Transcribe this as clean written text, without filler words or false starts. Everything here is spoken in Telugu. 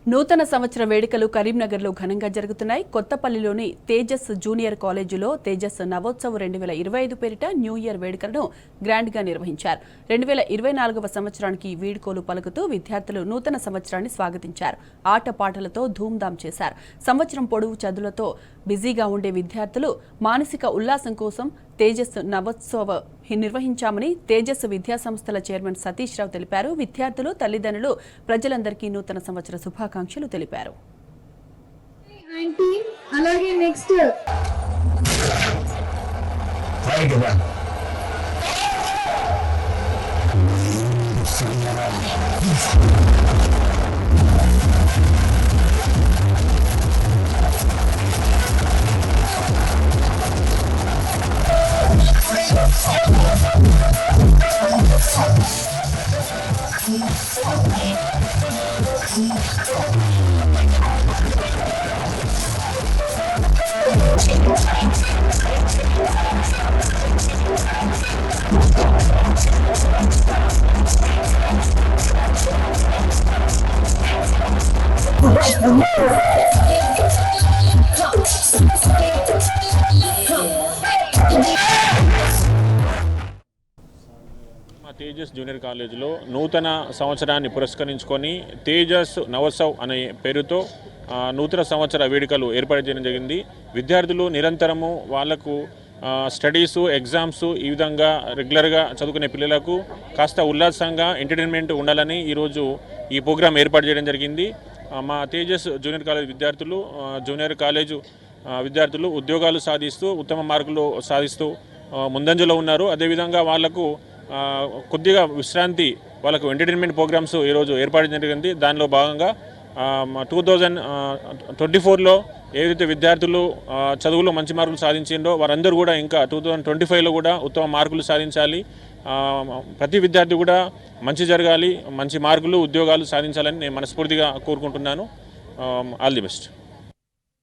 నూతన సంవత్సర వేడుకలు కరీంనగర్లో ఘనంగా జరుగుతున్నాయి. కొత్తపల్లిలోని తేజస్ జూనియర్ కాలేజీలో తేజస్ నవోత్సవ్ 2025 పేరిట న్యూ ఇయర్ వేడుకలను గ్రాండ్గా నిర్వహించారు. 2024వ సంవత్సరానికి వీడ్కోలు పలుకుతూ విద్యార్థులు నూతన సంవత్సరాన్ని స్వాగతించారు. ఆటపాటలతో ధూమ్ధాం చేశారు. సంవత్సరం పొడవు చదువులతో బిజీగా ఉండే విద్యార్థులు మానసిక ఉల్లాసం కోసం తేజస్ నవోత్సవ్ నిర్వహించామని తేజస్ విద్యాసంస్థల చైర్మన్ సతీష్ రావు తెలిపారు. విద్యార్థులు, తల్లిదండ్రులు ప్రజలందరికీ నూతన సంవత్సర శుభాకాంక్షలు తెలిపారు. అలాగే నెక్స్ట్ తేజస్ జూనియర్ కాలేజీలో నూతన సంవత్సరాన్ని పురస్కరించుకొని తేజస్ నవోత్సవ్ అనే పేరుతో నూతన సంవత్సర వేడుకలు ఏర్పాటు చేయడం జరిగింది. విద్యార్థులు నిరంతరము వాళ్లకు స్టడీసు, ఎగ్జామ్స్ ఈ విధంగా రెగ్యులర్గా చదువుకునే పిల్లలకు కాస్త ఉల్లాసంగా ఎంటర్టైన్మెంట్ ఉండాలని ఈరోజు ఈ ప్రోగ్రాం ఏర్పాటు చేయడం జరిగింది. మా తేజస్ జూనియర్ కాలేజ్ విద్యార్థులు, జూనియర్ కాలేజు విద్యార్థులు ఉద్యోగాలు సాధిస్తూ ఉత్తమ మార్కులు సాధిస్తూ ముందంజలో ఉన్నారు. అదేవిధంగా వాళ్లకు కొద్దిగా విశ్రాంతి, వాళ్ళకు ఎంటర్టైన్మెంట్ ప్రోగ్రామ్స్ ఈరోజు ఏర్పాటు జరిగింది. దానిలో భాగంగా 2024లో ఏదైతే విద్యార్థులు చదువులో మంచి మార్కులు సాధించిందో వారందరూ కూడా ఇంకా 2025లో కూడా ఉత్తమ మార్కులు సాధించాలి. ప్రతి విద్యార్థి కూడా మంచి జరగాలి, మంచి మార్కులు, ఉద్యోగాలు సాధించాలని నేను మనస్ఫూర్తిగా కోరుకుంటున్నాను. All the best.